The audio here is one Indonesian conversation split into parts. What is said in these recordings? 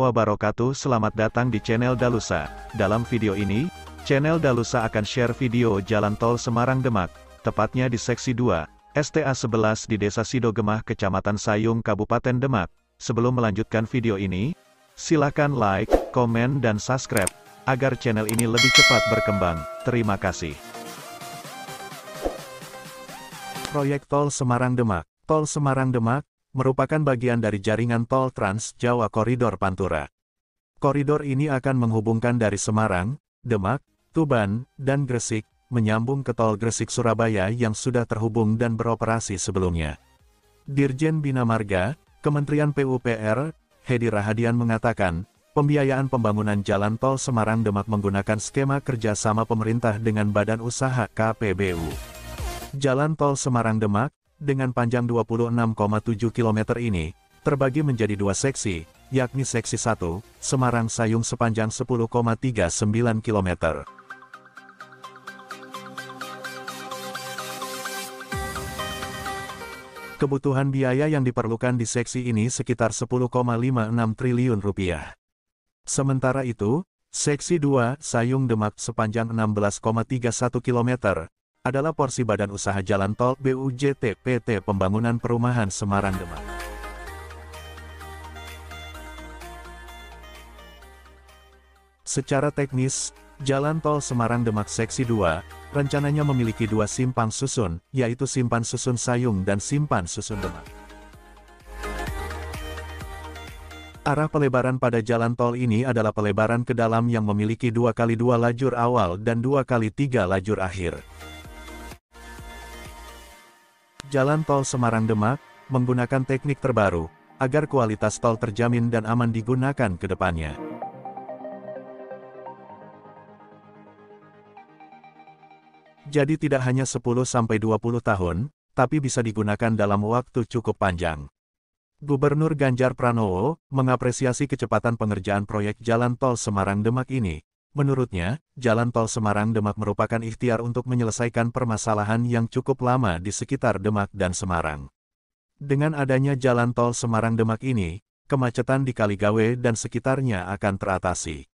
wabarakatuh. Selamat datang di channel Dalusa. Dalam video ini, channel Dalusa akan share video Jalan Tol Semarang-Demak, tepatnya di Seksi 2, STA 11 di Desa Sidogemah, Kecamatan Sayung, Kabupaten Demak. Sebelum melanjutkan video ini, silakan like, komen dan subscribe, agar channel ini lebih cepat berkembang. Terima kasih. Proyek Tol Semarang-Demak. Tol Semarang-Demak merupakan bagian dari jaringan tol Trans Jawa Koridor Pantura. Koridor ini akan menghubungkan dari Semarang, Demak, Tuban, dan Gresik, menyambung ke tol Gresik-Surabaya yang sudah terhubung dan beroperasi sebelumnya. Dirjen Bina Marga, Kementerian PUPR, Hedi Rahadian mengatakan, pembiayaan pembangunan jalan tol Semarang-Demak menggunakan skema kerjasama pemerintah dengan Badan Usaha KPBU. Jalan tol Semarang-Demak, dengan panjang 26,7 km ini, terbagi menjadi dua seksi, yakni Seksi 1, Semarang-Sayung sepanjang 10,39 km. Kebutuhan biaya yang diperlukan di seksi ini sekitar 10,56 triliun rupiah. Sementara itu, Seksi 2, Sayung-Demak sepanjang 16,31 km, adalah porsi Badan Usaha Jalan Tol BUJT PT Pembangunan Perumahan Semarang-Demak. Secara teknis, Jalan Tol Semarang-Demak Seksi 2, rencananya memiliki dua simpang susun, yaitu Simpan Susun Sayung dan Simpan Susun Demak. Arah pelebaran pada jalan tol ini adalah pelebaran ke dalam yang memiliki 2x2 lajur awal dan 2x3 lajur akhir. Jalan tol Semarang-Demak menggunakan teknik terbaru, agar kualitas tol terjamin dan aman digunakan ke depannya. Jadi tidak hanya 10-20 tahun, tapi bisa digunakan dalam waktu cukup panjang. Gubernur Ganjar Pranowo mengapresiasi kecepatan pengerjaan proyek Jalan Tol Semarang-Demak ini. Menurutnya, Jalan Tol Semarang-Demak merupakan ikhtiar untuk menyelesaikan permasalahan yang cukup lama di sekitar Demak dan Semarang. Dengan adanya Jalan Tol Semarang-Demak ini, kemacetan di Kaligawe dan sekitarnya akan teratasi.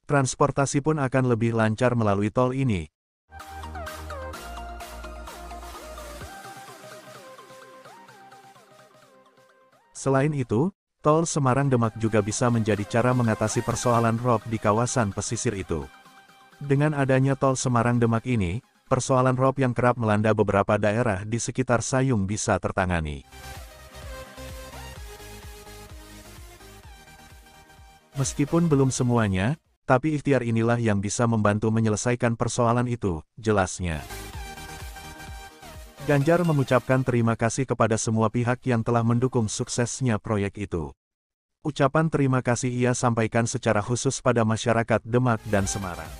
Transportasi pun akan lebih lancar melalui tol ini. Selain itu, Tol Semarang-Demak juga bisa menjadi cara mengatasi persoalan rob di kawasan pesisir itu. Dengan adanya Tol Semarang-Demak ini, persoalan rob yang kerap melanda beberapa daerah di sekitar Sayung bisa tertangani. Meskipun belum semuanya, tapi ikhtiar inilah yang bisa membantu menyelesaikan persoalan itu, jelasnya. Ganjar mengucapkan terima kasih kepada semua pihak yang telah mendukung suksesnya proyek itu. Ucapan terima kasih ia sampaikan secara khusus pada masyarakat Demak dan Semarang.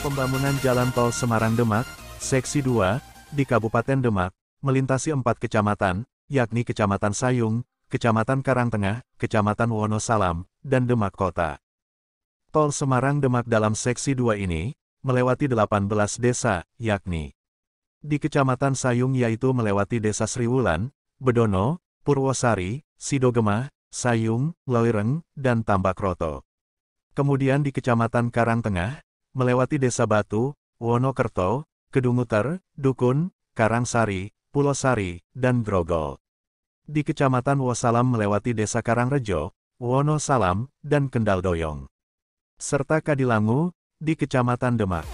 Pembangunan Jalan Tol Semarang-Demak, Seksi 2, di Kabupaten Demak, melintasi 4 kecamatan, yakni Kecamatan Sayung, Kecamatan Karangtengah, Kecamatan Wonosalam, dan Demak Kota. Tol Semarang-Demak dalam Seksi 2 ini, melewati 18 desa, yakni di Kecamatan Sayung yaitu melewati Desa Sriwulan, Bedono, Purwosari, Sidogemah, Sayung, Loireng, dan Tambakroto. Kemudian di Kecamatan Karangtengah, melewati Desa Batu, Wonokerto, Kedunguter, Dukun, Karangsari, Pulosari, dan Grogol. Di Kecamatan Wosalam melewati Desa Karangrejo, Wonosalam, dan Kendal Doyong. Serta Kadilangu, di Kecamatan Demak.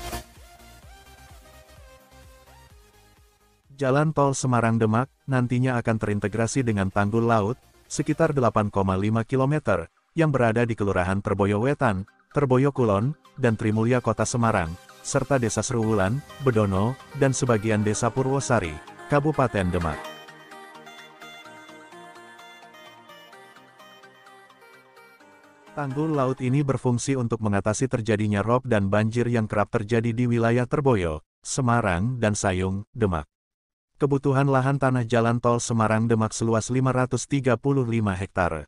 Jalan Tol Semarang-Demak nantinya akan terintegrasi dengan Tanggul Laut, sekitar 8,5 km, yang berada di Kelurahan Terboyo Wetan, Terboyo Kulon, dan Trimulya Kota Semarang, serta Desa Sriwulan, Bedono, dan sebagian Desa Purwosari, Kabupaten Demak. Tanggul laut ini berfungsi untuk mengatasi terjadinya rob dan banjir yang kerap terjadi di wilayah Terboyo, Semarang, dan Sayung, Demak. Kebutuhan lahan tanah Jalan Tol Semarang-Demak seluas 535 hektar.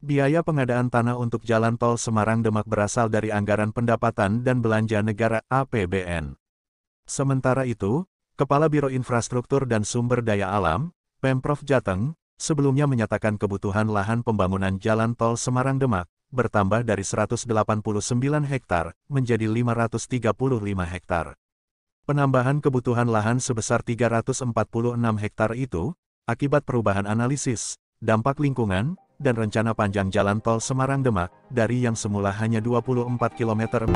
Biaya pengadaan tanah untuk Jalan Tol Semarang-Demak berasal dari anggaran pendapatan dan belanja negara (APBN). Sementara itu, Kepala Biro Infrastruktur dan Sumber Daya Alam, Pemprov Jateng, sebelumnya menyatakan kebutuhan lahan pembangunan jalan tol Semarang-Demak bertambah dari 189 hektar menjadi 535 hektar. Penambahan kebutuhan lahan sebesar 346 hektar itu akibat perubahan analisis, dampak lingkungan, dan rencana panjang jalan tol Semarang-Demak dari yang semula hanya 24 km.